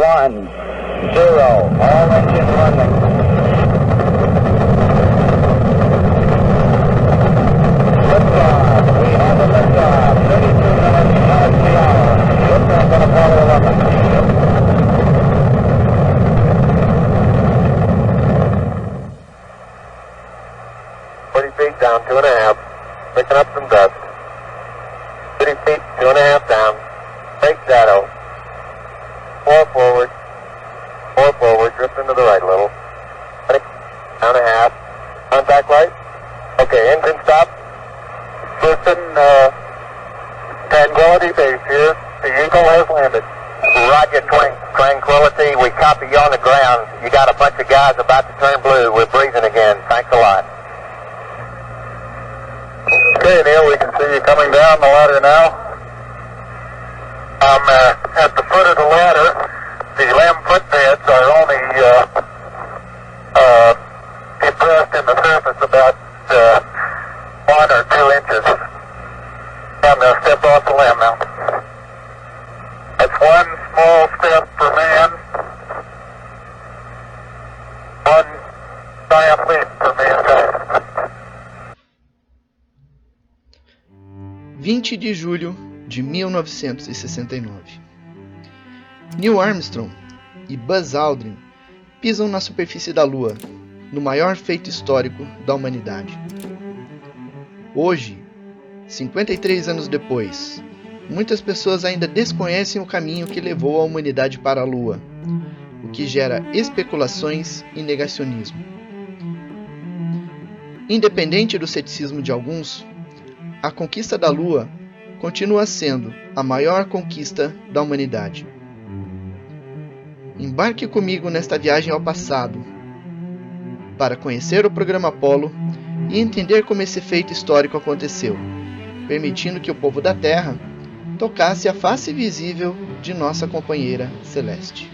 1, 0, all engine running. Liftoff, we have a liftoff, 32 minutes past the hour. Liftoff on Apollo 11. 40 feet down, 2.5. Picking up some dust. 30 feet, 2.5 down. Take shadow. 4 forward. 4 forward. Drift into the right a little. 20, down a half. Contact light. Okay, engine stop. Houston, Tranquility Base here. The Eagle has landed. Roger, Tranquility. We copy you on the ground. You got a bunch of guys about to turn blue. We're breathing again. Thanks a lot. Okay, Neil, we can see you coming down the ladder now. I'm at the foot of the ladder. The lamb footbeds are only depressed in the surface about 1 or 2 inches. I'm going to step off the lamb now. That's 1 small step for man, 1 giant leap for mankind. 20 de julho de 1969. Neil Armstrong e Buzz Aldrin pisam na superfície da Lua, no maior feito histórico da humanidade. Hoje, 53 anos depois, muitas pessoas ainda desconhecem o caminho que levou a humanidade para a Lua, o que gera especulações e negacionismo. Independente do ceticismo de alguns, a conquista da Lua continua sendo a maior conquista da humanidade. Embarque comigo nesta viagem ao passado, para conhecer o programa Apollo e entender como esse feito histórico aconteceu, permitindo que o povo da Terra tocasse a face visível de nossa companheira celeste.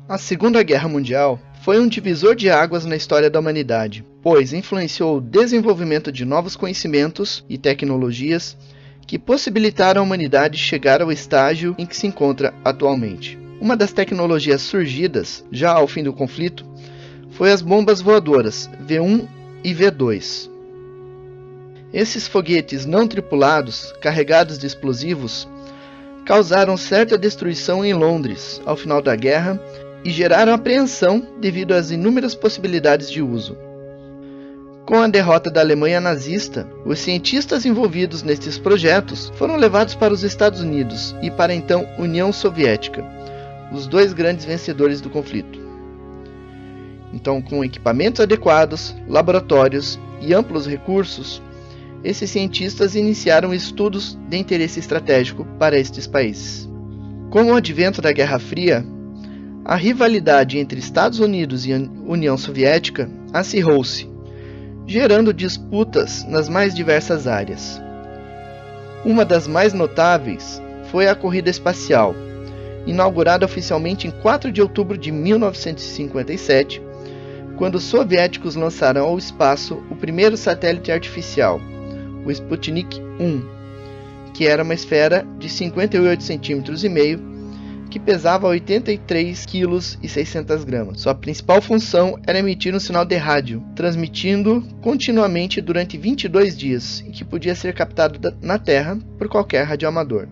A Segunda Guerra Mundial foi um divisor de águas na história da humanidade, pois influenciou o desenvolvimento de novos conhecimentos e tecnologias que possibilitaram a humanidade chegar ao estágio em que se encontra atualmente. Uma das tecnologias surgidas já ao fim do conflito foi as bombas voadoras V1 e V2. Esses foguetes não tripulados, carregados de explosivos, causaram certa destruição em Londres ao final da guerra e geraram apreensão devido às inúmeras possibilidades de uso. Com a derrota da Alemanha nazista, os cientistas envolvidos nestes projetos foram levados para os Estados Unidos e para a então União Soviética, os dois grandes vencedores do conflito. Então, com equipamentos adequados, laboratórios e amplos recursos, esses cientistas iniciaram estudos de interesse estratégico para estes países. Com o advento da Guerra Fria, a rivalidade entre Estados Unidos e União Soviética acirrou-se, gerando disputas nas mais diversas áreas. Uma das mais notáveis foi a corrida espacial, inaugurada oficialmente em 4 de outubro de 1957 quando os soviéticos lançaram ao espaço o primeiro satélite artificial, o Sputnik 1, que era uma esfera de 58,5 cm, que pesava 83,6 kg. Sua principal função era emitir um sinal de rádio, transmitindo continuamente durante 22 dias, e que podia ser captado na Terra por qualquer radioamador.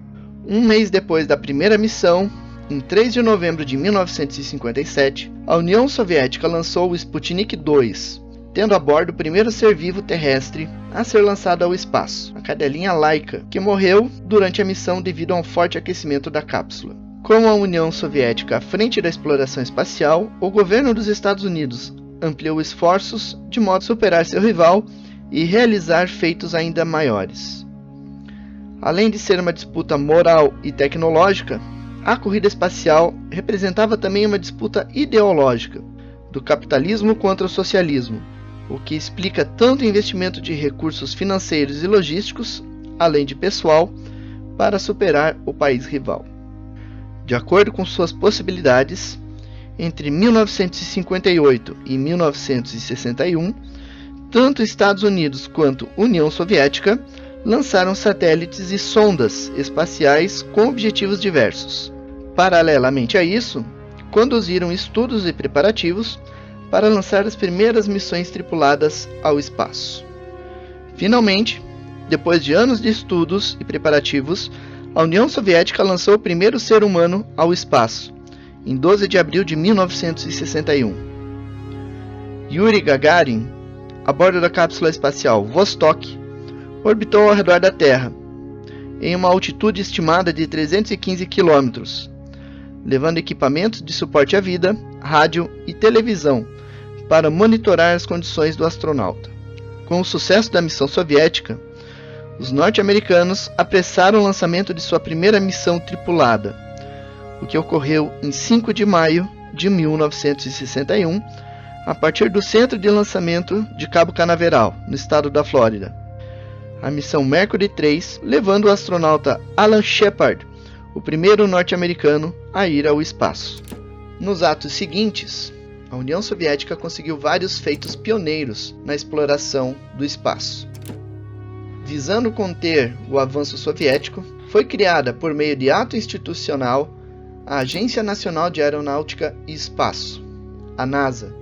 Um mês depois da primeira missão, em 3 de novembro de 1957, a União Soviética lançou o Sputnik 2, tendo a bordo o primeiro ser vivo terrestre a ser lançado ao espaço, a cadelinha Laika, que morreu durante a missão devido a um forte aquecimento da cápsula. Com a União Soviética à frente da exploração espacial, o governo dos Estados Unidos ampliou esforços de modo a superar seu rival e realizar feitos ainda maiores. Além de ser uma disputa moral e tecnológica, a corrida espacial representava também uma disputa ideológica, do capitalismo contra o socialismo, o que explica tanto o investimento de recursos financeiros e logísticos, além de pessoal, para superar o país rival. De acordo com suas possibilidades, entre 1958 e 1961, tanto Estados Unidos quanto União Soviética lançaram satélites e sondas espaciais com objetivos diversos. Paralelamente a isso, conduziram estudos e preparativos para lançar as primeiras missões tripuladas ao espaço. Finalmente, depois de anos de estudos e preparativos, a União Soviética lançou o primeiro ser humano ao espaço, em 12 de abril de 1961. Yuri Gagarin, a bordo da cápsula espacial Vostok, orbitou ao redor da Terra, em uma altitude estimada de 315 km, levando equipamentos de suporte à vida, rádio e televisão para monitorar as condições do astronauta. Com o sucesso da missão soviética, os norte-americanos apressaram o lançamento de sua primeira missão tripulada, o que ocorreu em 5 de maio de 1961, a partir do centro de lançamento de Cabo Canaveral, no estado da Flórida. A missão Mercury 3, levando o astronauta Alan Shepard, o primeiro norte-americano a ir ao espaço. Nos atos seguintes, a União Soviética conseguiu vários feitos pioneiros na exploração do espaço. Visando conter o avanço soviético, foi criada, por meio de ato institucional, a Agência Nacional de Aeronáutica e Espaço, a NASA,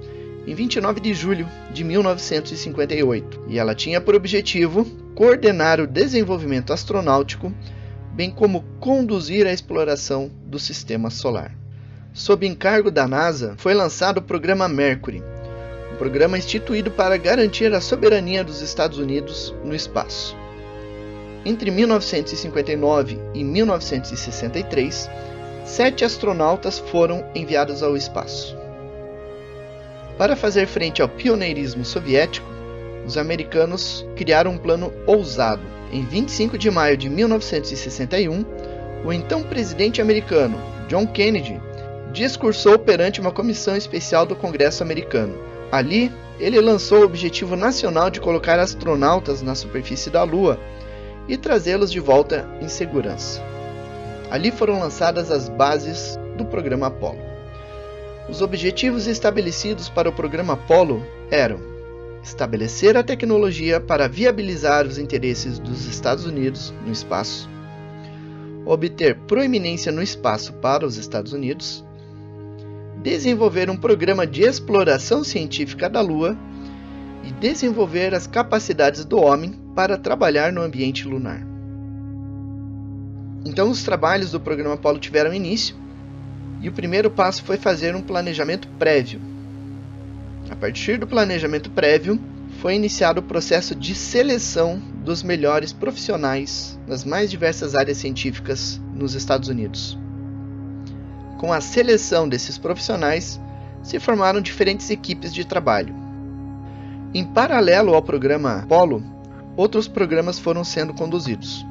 em 29 de julho de 1958, e ela tinha por objetivo coordenar o desenvolvimento astronáutico, bem como conduzir a exploração do sistema solar. Sob encargo da NASA, foi lançado o programa Mercury, um programa instituído para garantir a soberania dos Estados Unidos no espaço. Entre 1959 e 1963, 7 astronautas foram enviados ao espaço. Para fazer frente ao pioneirismo soviético, os americanos criaram um plano ousado. Em 25 de maio de 1961, o então presidente americano, John Kennedy, discursou perante uma comissão especial do Congresso americano. Ali, ele lançou o objetivo nacional de colocar astronautas na superfície da Lua e trazê-los de volta em segurança. Ali foram lançadas as bases do programa Apollo. Os objetivos estabelecidos para o programa Apollo eram estabelecer a tecnologia para viabilizar os interesses dos Estados Unidos no espaço, obter proeminência no espaço para os Estados Unidos, desenvolver um programa de exploração científica da Lua e desenvolver as capacidades do homem para trabalhar no ambiente lunar. Então os trabalhos do programa Apollo tiveram início e o primeiro passo foi fazer um planejamento prévio. A partir do planejamento prévio, foi iniciado o processo de seleção dos melhores profissionais nas mais diversas áreas científicas nos Estados Unidos. Com a seleção desses profissionais, se formaram diferentes equipes de trabalho. Em paralelo ao programa Apollo, outros programas foram sendo conduzidos.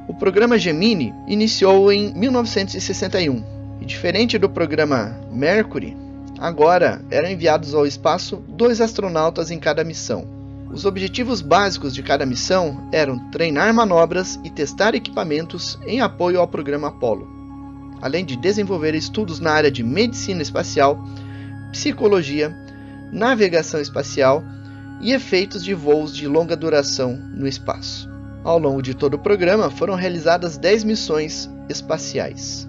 O programa Gemini iniciou em 1961, e diferente do programa Mercury, agora eram enviados ao espaço 2 astronautas em cada missão. Os objetivos básicos de cada missão eram treinar manobras e testar equipamentos em apoio ao programa Apollo, além de desenvolver estudos na área de medicina espacial, psicologia, navegação espacial e efeitos de voos de longa duração no espaço. Ao longo de todo o programa foram realizadas 10 missões espaciais.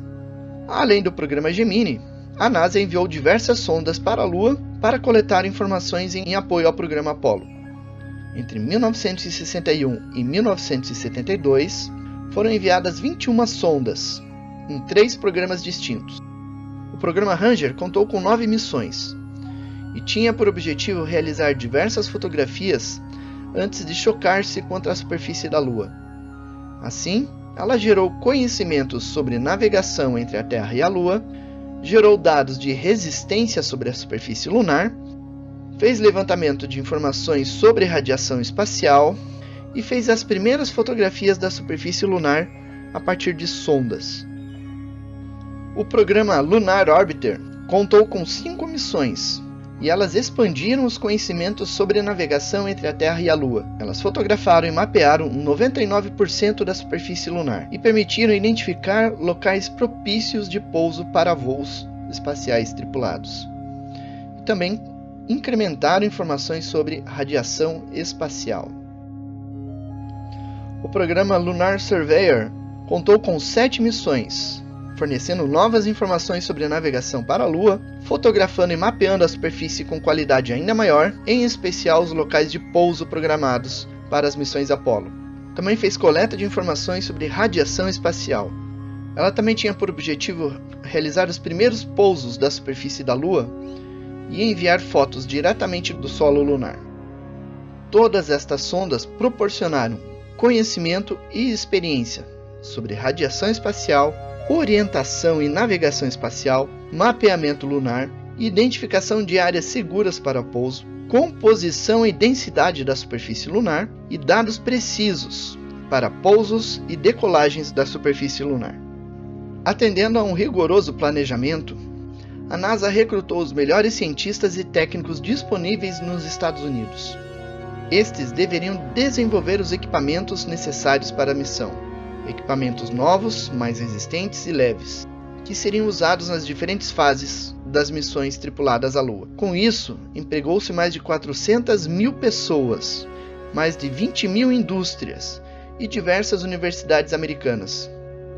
Além do programa Gemini, a NASA enviou diversas sondas para a Lua para coletar informações em apoio ao programa Apollo. Entre 1961 e 1972, foram enviadas 21 sondas, em 3 programas distintos. O programa Ranger contou com 9 missões, e tinha por objetivo realizar diversas fotografias antes de chocar-se contra a superfície da Lua. Assim, ela gerou conhecimentos sobre navegação entre a Terra e a Lua, gerou dados de resistência sobre a superfície lunar, fez levantamento de informações sobre radiação espacial e fez as primeiras fotografias da superfície lunar a partir de sondas. O programa Lunar Orbiter contou com 5 missões, e elas expandiram os conhecimentos sobre a navegação entre a Terra e a Lua. Elas fotografaram e mapearam 99% da superfície lunar e permitiram identificar locais propícios de pouso para voos espaciais tripulados. E também incrementaram informações sobre radiação espacial. O programa Lunar Surveyor contou com 7 missões, fornecendo novas informações sobre a navegação para a Lua, fotografando e mapeando a superfície com qualidade ainda maior, em especial os locais de pouso programados para as missões Apollo. Também fez coleta de informações sobre radiação espacial. Ela também tinha por objetivo realizar os primeiros pousos da superfície da Lua e enviar fotos diretamente do solo lunar. Todas estas sondas proporcionaram conhecimento e experiência sobre radiação espacial, orientação e navegação espacial, mapeamento lunar, identificação de áreas seguras para pouso, composição e densidade da superfície lunar e dados precisos para pousos e decolagens da superfície lunar. Atendendo a um rigoroso planejamento, a NASA recrutou os melhores cientistas e técnicos disponíveis nos Estados Unidos. Estes deveriam desenvolver os equipamentos necessários para a missão. Equipamentos novos, mais resistentes e leves, que seriam usados nas diferentes fases das missões tripuladas à Lua. Com isso, empregou-se mais de 400 mil pessoas, mais de 20 mil indústrias e diversas universidades americanas.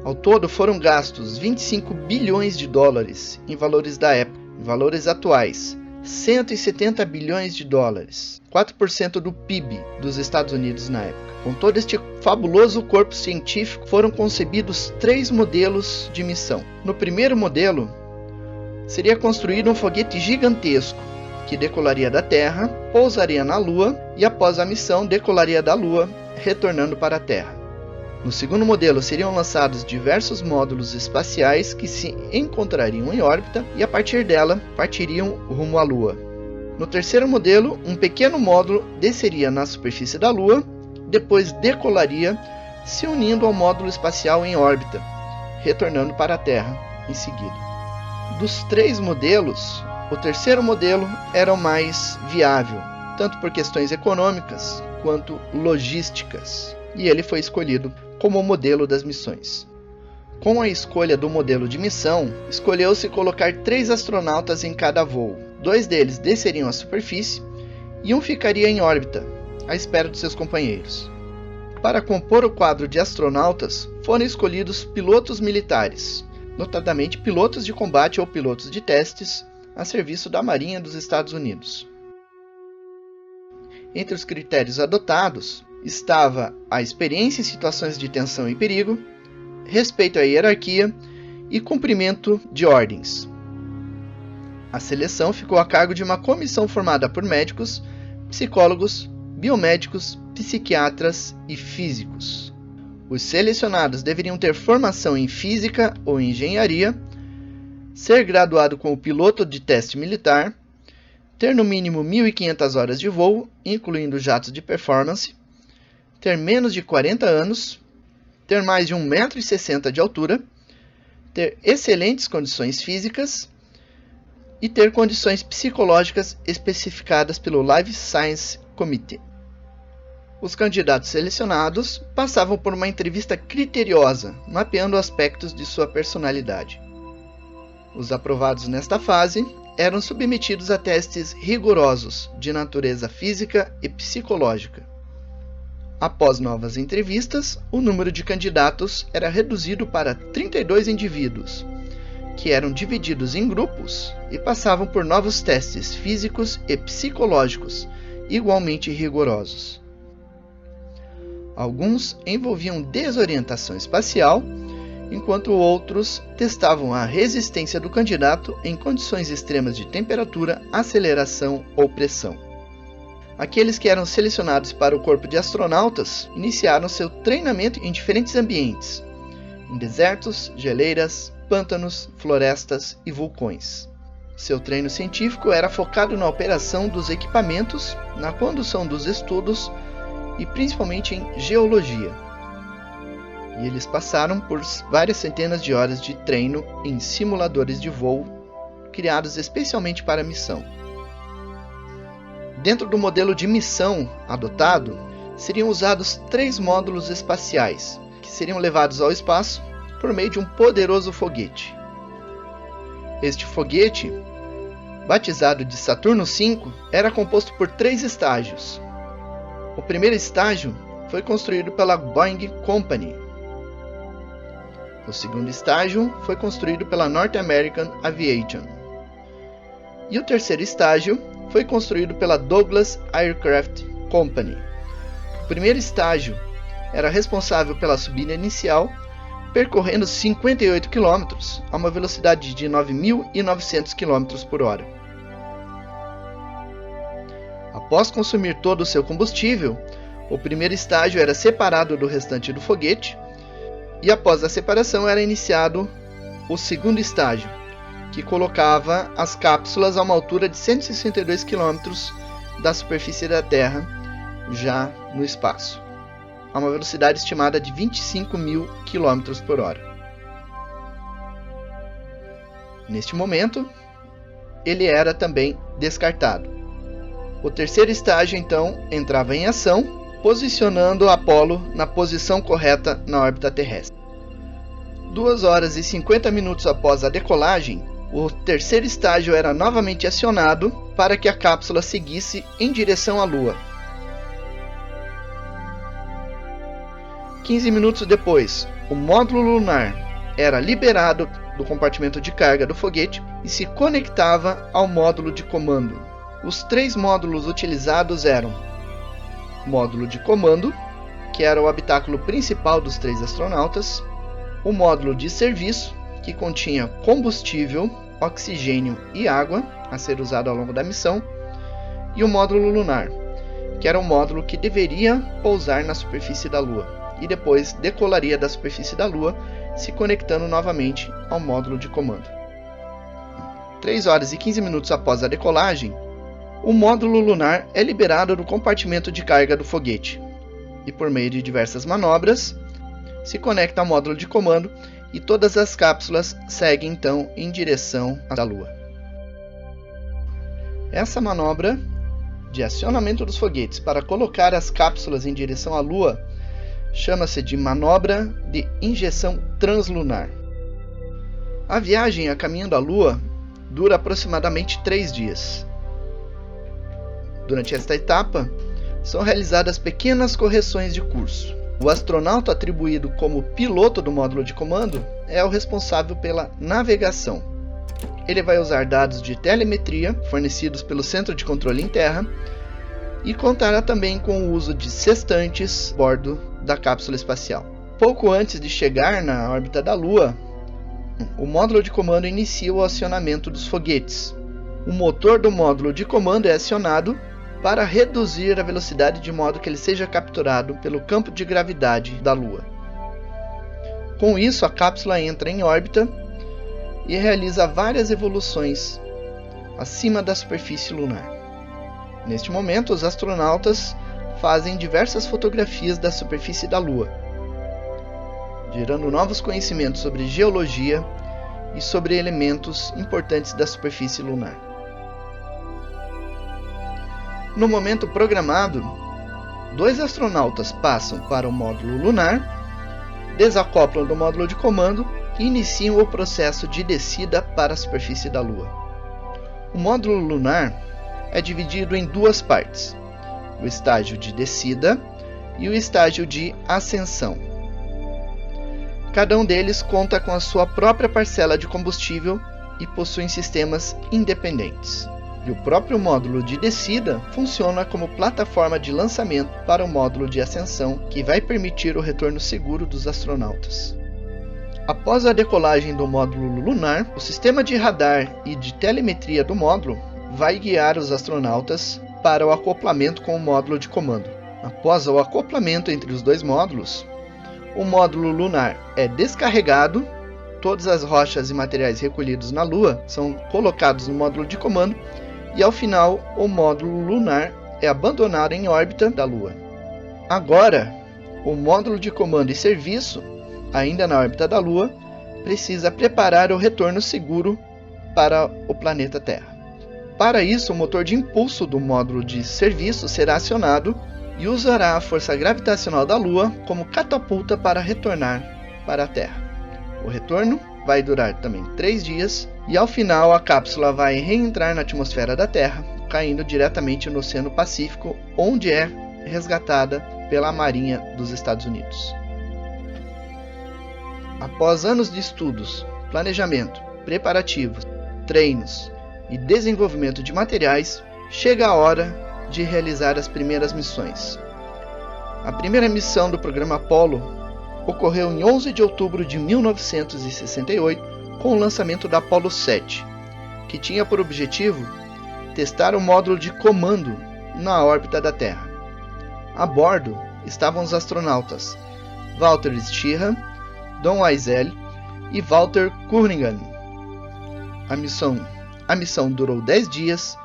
Ao todo foram gastos 25 bilhões de dólares em valores da época. Em valores atuais, 170 bilhões de dólares, 4% do PIB dos Estados Unidos na época. Com todo este fabuloso corpo científico, foram concebidos 3 modelos de missão. No primeiro modelo, seria construído um foguete gigantesco, que decolaria da Terra, pousaria na Lua e após a missão decolaria da Lua, retornando para a Terra. No segundo modelo, seriam lançados diversos módulos espaciais que se encontrariam em órbita e a partir dela partiriam rumo à Lua. No terceiro modelo, um pequeno módulo desceria na superfície da Lua, depois decolaria, se unindo ao módulo espacial em órbita, retornando para a Terra em seguida. Dos 3 modelos, o terceiro modelo era o mais viável, tanto por questões econômicas quanto logísticas, e ele foi escolhido como o modelo das missões. Com a escolha do modelo de missão, escolheu-se colocar 3 astronautas em cada voo. 2 deles desceriam à superfície e um ficaria em órbita, à espera de seus companheiros. Para compor o quadro de astronautas, foram escolhidos pilotos militares, notadamente pilotos de combate ou pilotos de testes, a serviço da Marinha dos Estados Unidos. Entre os critérios adotados, estava a experiência em situações de tensão e perigo, respeito à hierarquia e cumprimento de ordens. A seleção ficou a cargo de uma comissão formada por médicos, psicólogos, biomédicos, psiquiatras e físicos. Os selecionados deveriam ter formação em física ou engenharia, ser graduado como piloto de teste militar, ter no mínimo 1.500 horas de voo, incluindo jatos de performance, ter menos de 40 anos, ter mais de 1,60 m de altura, ter excelentes condições físicas e ter condições psicológicas especificadas pelo Life Science Committee. Os candidatos selecionados passavam por uma entrevista criteriosa, mapeando aspectos de sua personalidade. Os aprovados nesta fase eram submetidos a testes rigorosos de natureza física e psicológica. Após novas entrevistas, o número de candidatos era reduzido para 32 indivíduos, que eram divididos em grupos e passavam por novos testes físicos e psicológicos, igualmente rigorosos. Alguns envolviam desorientação espacial, enquanto outros testavam a resistência do candidato em condições extremas de temperatura, aceleração ou pressão. Aqueles que eram selecionados para o corpo de astronautas iniciaram seu treinamento em diferentes ambientes, em desertos, geleiras, pântanos, florestas e vulcões. Seu treino científico era focado na operação dos equipamentos, na condução dos estudos e principalmente em geologia. E eles passaram por várias centenas de horas de treino em simuladores de voo, criados especialmente para a missão. Dentro do modelo de missão adotado, seriam usados 3 módulos espaciais, que seriam levados ao espaço por meio de um poderoso foguete. Este foguete, batizado de Saturno V, era composto por 3 estágios. O primeiro estágio foi construído pela Boeing Company. O segundo estágio foi construído pela North American Aviation. E o terceiro estágio foi construído pela Douglas Aircraft Company. O primeiro estágio era responsável pela subida inicial, percorrendo 58 km a uma velocidade de 9.900 km por hora. Após consumir todo o seu combustível, o primeiro estágio era separado do restante do foguete, e após a separação era iniciado o segundo estágio, que colocava as cápsulas a uma altura de 162 km da superfície da Terra, já no espaço, a uma velocidade estimada de 25.000 km por hora. Neste momento, ele era também descartado. O terceiro estágio, então, entrava em ação, posicionando o Apollo na posição correta na órbita terrestre. 2 horas e 50 minutos após a decolagem, o terceiro estágio era novamente acionado para que a cápsula seguisse em direção à Lua. 15 minutos depois, o módulo lunar era liberado do compartimento de carga do foguete e se conectava ao módulo de comando. Os 3 módulos utilizados eram o módulo de comando, que era o habitáculo principal dos 3 astronautas, o módulo de serviço, que continha combustível, oxigênio e água a ser usado ao longo da missão, e o módulo lunar, que era o módulo que deveria pousar na superfície da Lua e depois decolaria da superfície da Lua, se conectando novamente ao módulo de comando. 3 horas e 15 minutos após a decolagem, o módulo lunar é liberado do compartimento de carga do foguete e, por meio de diversas manobras, se conecta ao módulo de comando e todas as cápsulas seguem então em direção à Lua. Essa manobra de acionamento dos foguetes para colocar as cápsulas em direção à Lua chama-se de manobra de injeção translunar. A viagem a caminho da Lua dura aproximadamente 3 dias. Durante esta etapa, são realizadas pequenas correções de curso. O astronauta atribuído como piloto do módulo de comando é o responsável pela navegação. Ele vai usar dados de telemetria fornecidos pelo Centro de Controle em Terra e contará também com o uso de sextantes a bordo da cápsula espacial. Pouco antes de chegar na órbita da Lua, o módulo de comando inicia o acionamento dos foguetes. O motor do módulo de comando é acionado para reduzir a velocidade de modo que ele seja capturado pelo campo de gravidade da Lua. Com isso, a cápsula entra em órbita e realiza várias evoluções acima da superfície lunar. Neste momento, os astronautas fazem diversas fotografias da superfície da Lua, gerando novos conhecimentos sobre geologia e sobre elementos importantes da superfície lunar. No momento programado, 2 astronautas passam para o módulo lunar, desacoplam do módulo de comando que iniciam o processo de descida para a superfície da Lua. O módulo lunar é dividido em duas partes: o estágio de descida e o estágio de ascensão. Cada um deles conta com a sua própria parcela de combustível e possuem sistemas independentes. E o próprio módulo de descida funciona como plataforma de lançamento para o módulo de ascensão, que vai permitir o retorno seguro dos astronautas. Após a decolagem do módulo lunar, o sistema de radar e de telemetria do módulo vai guiar os astronautas para o acoplamento com o módulo de comando. Após o acoplamento entre os dois módulos, o módulo lunar é descarregado, todas as rochas e materiais recolhidos na Lua são colocados no módulo de comando e ao final o módulo lunar é abandonado em órbita da Lua. Agora, o módulo de comando e serviço, ainda na órbita da Lua, precisa preparar o retorno seguro para o planeta Terra. Para isso, o motor de impulso do módulo de serviço será acionado e usará a força gravitacional da Lua como catapulta para retornar para a Terra. O retorno vai durar também 3 dias e ao final a cápsula vai reentrar na atmosfera da Terra, caindo diretamente no Oceano Pacífico, onde é resgatada pela Marinha dos Estados Unidos. Após anos de estudos, planejamento, preparativos, treinos e desenvolvimento de materiais, chega a hora de realizar as primeiras missões. A primeira missão do programa Apollo ocorreu em 11 de outubro de 1968 com o lançamento da Apollo 7, que tinha por objetivo testar o módulo de comando na órbita da Terra. A bordo estavam os astronautas Walter Schirra, Don Weisel e Walter Cunningham. A missão durou 10 dias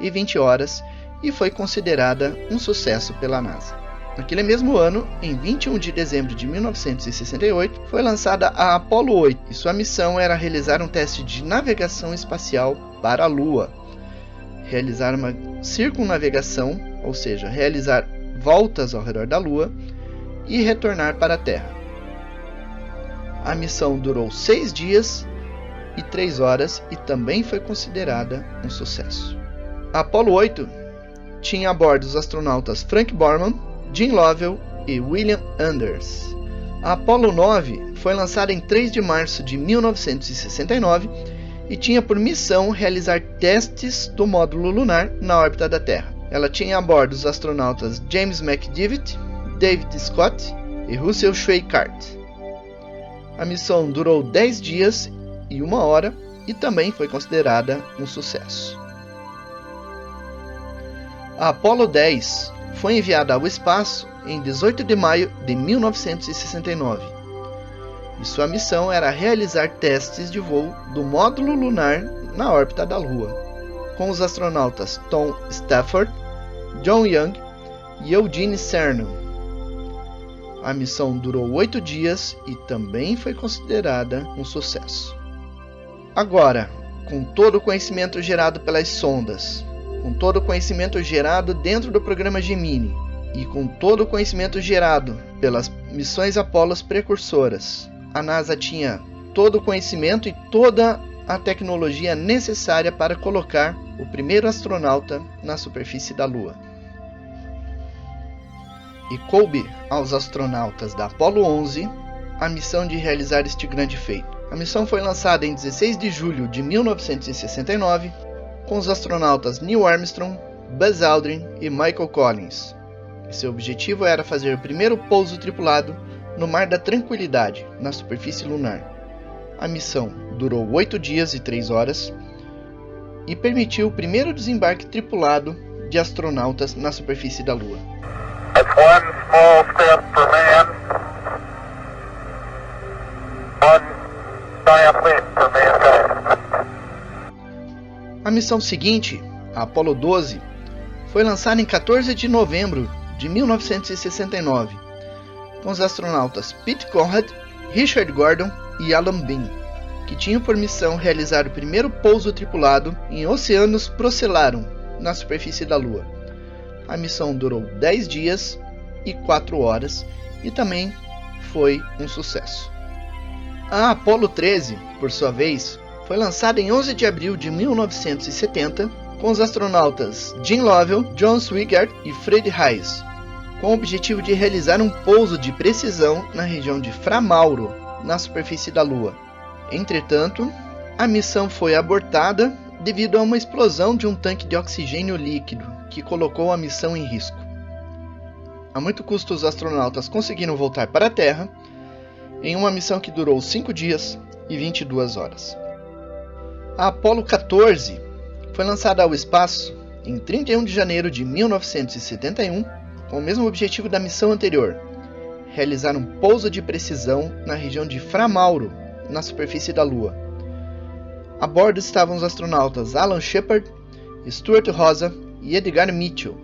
e 20 horas e foi considerada um sucesso pela NASA. Naquele mesmo ano, em 21 de dezembro de 1968, foi lançada a Apollo 8 e sua missão era realizar um teste de navegação espacial para a Lua, realizar uma circunnavegação, ou seja, realizar voltas ao redor da Lua e retornar para a Terra. A missão durou 6 dias e 3 horas e também foi considerada um sucesso. A Apollo 8 tinha a bordo os astronautas Frank Borman, Jim Lovell e William Anders. A Apollo 9 foi lançada em 3 de março de 1969 e tinha por missão realizar testes do módulo lunar na órbita da Terra. Ela tinha a bordo os astronautas James McDivitt, David Scott e Russell Schweickart. A missão durou 10 dias e 1 hora e também foi considerada um sucesso. A Apollo 10 foi enviada ao espaço em 18 de maio de 1969 e sua missão era realizar testes de voo do módulo lunar na órbita da Lua, com os astronautas Tom Stafford, John Young e Eugene Cernan. A missão durou 8 dias e também foi considerada um sucesso. Agora, com todo o conhecimento gerado pelas sondas, com todo o conhecimento gerado dentro do programa Gemini e com todo o conhecimento gerado pelas missões Apollo precursoras, a NASA tinha todo o conhecimento e toda a tecnologia necessária para colocar o primeiro astronauta na superfície da Lua. E coube aos astronautas da Apollo 11 a missão de realizar este grande feito. A missão foi lançada em 16 de julho de 1969 com os astronautas Neil Armstrong, Buzz Aldrin e Michael Collins. Seu objetivo era fazer o primeiro pouso tripulado no Mar da Tranquilidade, na superfície lunar. A missão durou 8 dias e 3 horas e permitiu o primeiro desembarque tripulado de astronautas na superfície da Lua. That's one small step for man, one giant leap for mankind. A missão seguinte, a Apollo 12, foi lançada em 14 de novembro de 1969, com os astronautas Pete Conrad, Richard Gordon e Alan Bean, que tinham por missão realizar o primeiro pouso tripulado em oceanos Procellarum, na superfície da Lua. A missão durou 10 dias e 4 horas e também foi um sucesso. A Apollo 13, por sua vez, foi lançada em 11 de abril de 1970 com os astronautas Jim Lovell, John Swigert e Fred Haise, com o objetivo de realizar um pouso de precisão na região de Fra Mauro, na superfície da Lua. Entretanto, a missão foi abortada devido a uma explosão de um tanque de oxigênio líquido que colocou a missão em risco. A muito custo, os astronautas conseguiram voltar para a Terra em uma missão que durou 5 dias e 22 horas. A Apollo 14 foi lançada ao espaço em 31 de janeiro de 1971 com o mesmo objetivo da missão anterior, realizar um pouso de precisão na região de Fra Mauro, na superfície da Lua. A bordo estavam os astronautas Alan Shepard, Stuart Rosa e Edgar Mitchell.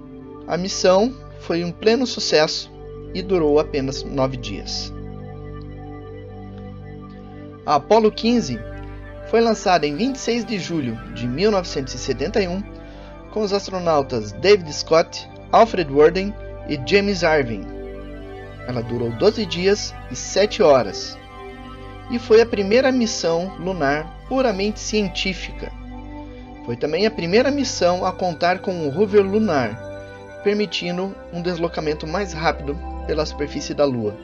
A missão foi um pleno sucesso e durou apenas 9 dias. A Apollo 15 foi lançada em 26 de julho de 1971 com os astronautas David Scott, Alfred Worden e James Irving. Ela durou 12 dias e 7 horas e foi a primeira missão lunar puramente científica. Foi também a primeira missão a contar com um rover lunar, permitindo um deslocamento mais rápido pela superfície da Lua.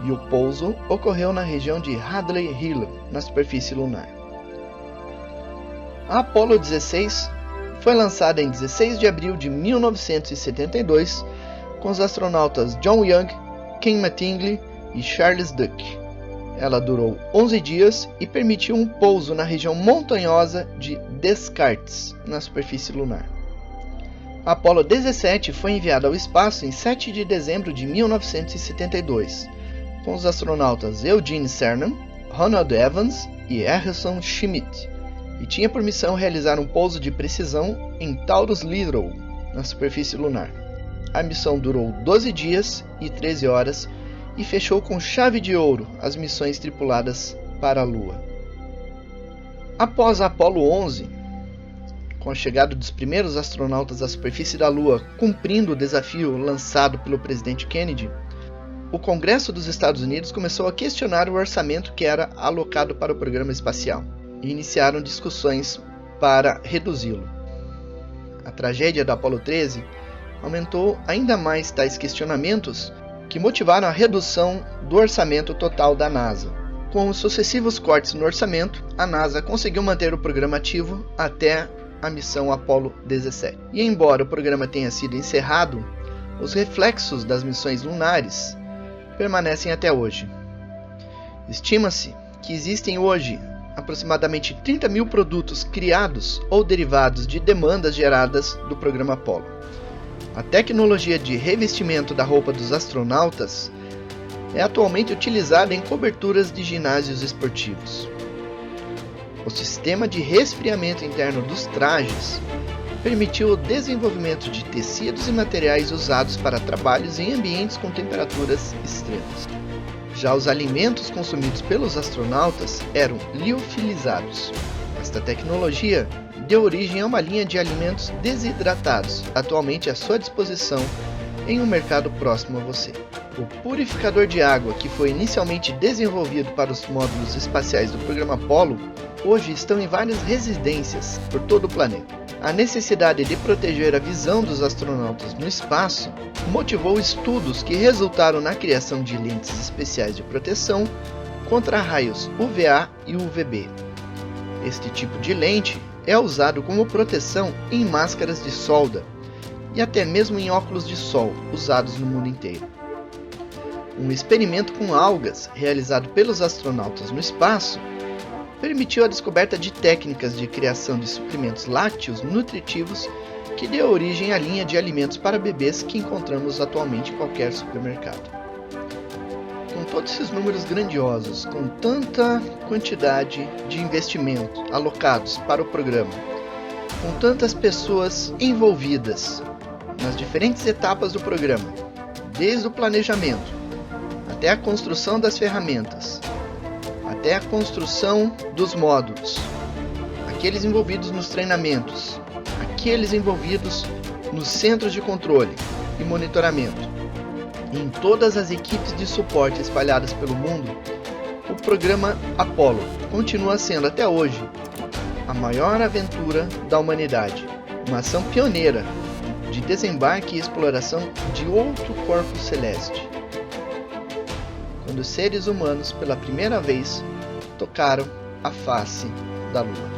E o pouso ocorreu na região de Hadley Hill, na superfície lunar. A Apollo 16 foi lançada em 16 de abril de 1972 com os astronautas John Young, Ken Mattingly e Charles Duke. Ela durou 11 dias e permitiu um pouso na região montanhosa de Descartes, na superfície lunar. A Apollo 17 foi enviada ao espaço em 7 de dezembro de 1972, com os astronautas Eugene Cernan, Ronald Evans e Harrison Schmitt, e tinha por missão realizar um pouso de precisão em Taurus Littrow, na superfície lunar. A missão durou 12 dias e 13 horas e fechou com chave de ouro as missões tripuladas para a Lua. Após a Apollo 11, com a chegada dos primeiros astronautas à superfície da Lua cumprindo o desafio lançado pelo presidente Kennedy, o Congresso dos Estados Unidos começou a questionar o orçamento que era alocado para o programa espacial e iniciaram discussões para reduzi-lo. A tragédia da Apollo 13 aumentou ainda mais tais questionamentos que motivaram a redução do orçamento total da NASA. Com os sucessivos cortes no orçamento, a NASA conseguiu manter o programa ativo até a missão Apollo 17. E embora o programa tenha sido encerrado, os reflexos das missões lunares permanecem até hoje. Estima-se que existem hoje aproximadamente 30 mil produtos criados ou derivados de demandas geradas do programa Apollo. A tecnologia de revestimento da roupa dos astronautas é atualmente utilizada em coberturas de ginásios esportivos. O sistema de resfriamento interno dos trajes permitiu o desenvolvimento de tecidos e materiais usados para trabalhos em ambientes com temperaturas extremas. Já os alimentos consumidos pelos astronautas eram liofilizados. Esta tecnologia deu origem a uma linha de alimentos desidratados, atualmente à sua disposição em um mercado próximo a você. O purificador de água, que foi inicialmente desenvolvido para os módulos espaciais do programa Apollo, hoje estão em várias residências por todo o planeta. A necessidade de proteger a visão dos astronautas no espaço motivou estudos que resultaram na criação de lentes especiais de proteção contra raios UVA e UVB. Este tipo de lente é usado como proteção em máscaras de solda e até mesmo em óculos de sol usados no mundo inteiro. Um experimento com algas realizado pelos astronautas no espaço permitiu a descoberta de técnicas de criação de suplementos lácteos nutritivos que deu origem à linha de alimentos para bebês que encontramos atualmente em qualquer supermercado. Com todos esses números grandiosos, com tanta quantidade de investimento alocados para o programa, com tantas pessoas envolvidas nas diferentes etapas do programa, desde o planejamento até a construção das ferramentas, até a construção dos módulos, aqueles envolvidos nos treinamentos, aqueles envolvidos nos centros de controle e monitoramento, e em todas as equipes de suporte espalhadas pelo mundo, O programa Apollo continua sendo até hoje a maior aventura da humanidade, uma ação pioneira de desembarque e exploração de outro corpo celeste, quando os seres humanos pela primeira vez tocaram a face da Lua.